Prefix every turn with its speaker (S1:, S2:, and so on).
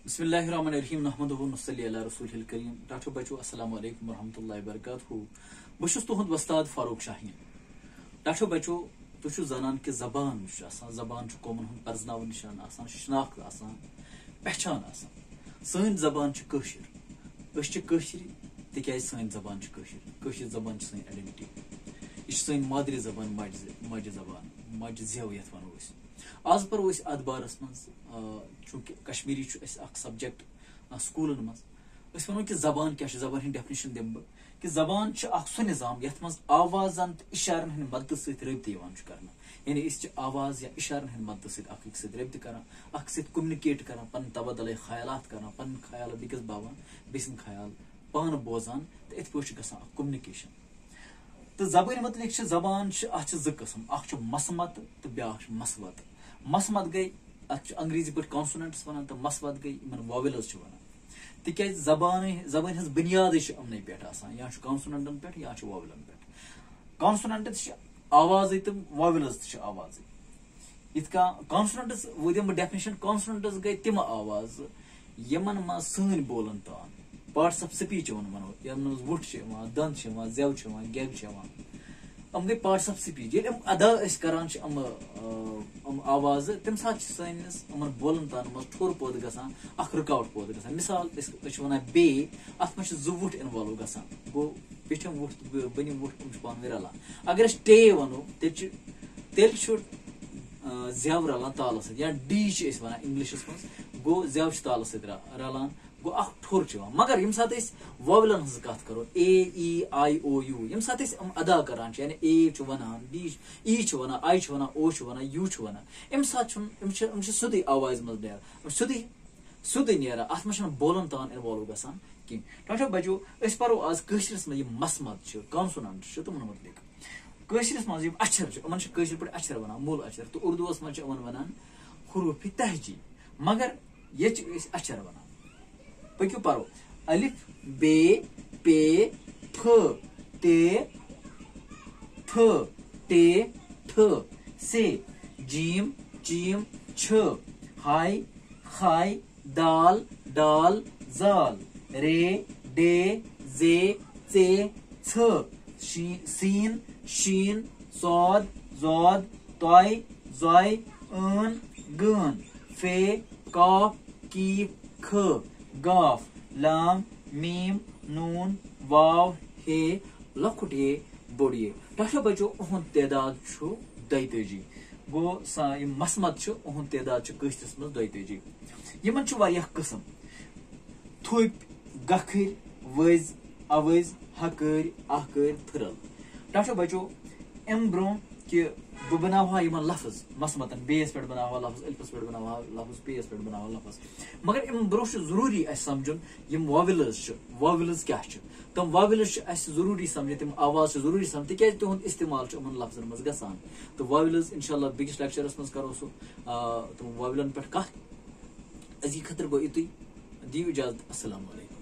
S1: बिस्मिल्लाहिर्रहमानिर्रहीम नहमदुहु नुसल्ली अला रसूलिल करीम। डॉक्टर बच्चों अस्सलाम वालेकुम वरहमतुल्लाहि वबरकातुहू। बह छुस तुहुंद वस्ताद फारूक शाहीन। डॉक्टर बच्चों तुह जानान कि जबान कौमन हुंद परजनाव निशान आसान, शनाख्त आसान, पहचान आसान। सन जबान तिक्याज सन जबान कशिर जबान सन आइडेंटिटी। यह सन मादरी जबान, माज जबान, माज जेव यथ वनो अस। आज परो अस अत बारस मज चूंकि कश्मीरी सब्जेक्ट स्कूलन मज अस वनो कि जबान क्या जबान हिंद डेफिनेशन दिम बह कि जबान सो निजाम यथ मज आवाजन तो इशारन हंद मदद सत रब्त करना। यानी आवाज या इशारन हंद मदद सत रब्त कर कम्युनिकेट कर पन तबदल ख्यालात कर पन ख्याल बिकस बावान बेसिन ख्याल पान बोजान तो इत पे कम्युनिकेशन। तो जबान मतलब जबान अत ज कस्म, अख मसमत तो ब्या मसवत। मसमत गई अत अंग्रेजी पे कॉन्सोनेंट्स वन तो मसवत गई वॉवेल्स वन। तिक्याज जबान हज बुनियाद अमन पे या कॉन्सोनेंटन पे या वॉवेलन पे। कॉन्सोनेंट्स आवाज तो वॉवेल्स तो आवाज। इत कॉन्सोनेंट्स वो दिम डेफिनेशन। कॉन्सोनेंट्स गई तिम आवाज यमन मज सन बोलन तान पार्ट्स ऑफ स्पीच वनो यमन वुट दंद जेव गेग हम गई पार्ट्स ऑफ स्पीच। ये अदा करान आवाज तम सात सैनिस बोलन तान मज ठोर पौध गसान अख रुकावट पौध गसान। मिसाल वन बे अत मज जु वुट इन्वॉल्व गसान गो पिठम वुट बनिम वुट पान रलान। अगर टे वनो तेल जेव रलान ताल सत या डी वन इंग्लिश मज गो जेव ताल सत रलान गो अख ठोर मगर यम सात वॉवेलन हज कत करो ए ई आई ओ यू यम सात अदा करान यानी ए वनान D E वनान I वनान O वनान you वनान अम सात सुधी आवाज मज नेर सुधी नेरा अत मज बोलन तान इन्वॉल्व गसान कह। डॉक्टर बच्चों अस परो आज कशरस में मसमत कॉन्सोनेंट तुम मुतलिक कशरस मज अक्षर कशर पे अक्षर वनान मूल अक्षर तो उर्दूस मज वनान हरूफ तहजी मगर ये अक्षर वनान। पक्यू परो अलिफ बे पे फ ते थ टे ठ से जीम चीम छ हाय खाय दाल डाल जाल रे डे जे से छ सीन शीन सौद जौद तोय जॉय ऊन गन फे काफ कीफ ख गाफ लाम मीम नून वाव हे लखुट ए बोड़ ए। डॉक्टर बच्चों उहुंद तादाद 22 गो मसमत उहुंद तादाद कशरस मज 22। यमन वारियाह किस्म थुप गखर वज अवज हकर आहकर थरल। डॉक्टर बच्चों अम ब्रो कि बह बनावा लफ्ज मसमतन बेस पे बनावा लफ्ज अल्फस पे बनावा लफ्ज पेस पे बनावा लफ्ज मगर अम ब्रो जरूरी समझुन यम वॉवेल्स क्या तम वॉवेल्स जरूरी समझ तम आवाज जरूरी समझ तिक्याज तुहुंद इस्तेमाल उन लफ्जन मज गसान। तो वॉवेल्स इंशाल्लाह बिगिस लेक्चरस मज करो सो तुम वॉवेलन पे कथ अजी खतर गो इतुई दियो इजाजत। अस्सलाम वालेकुम।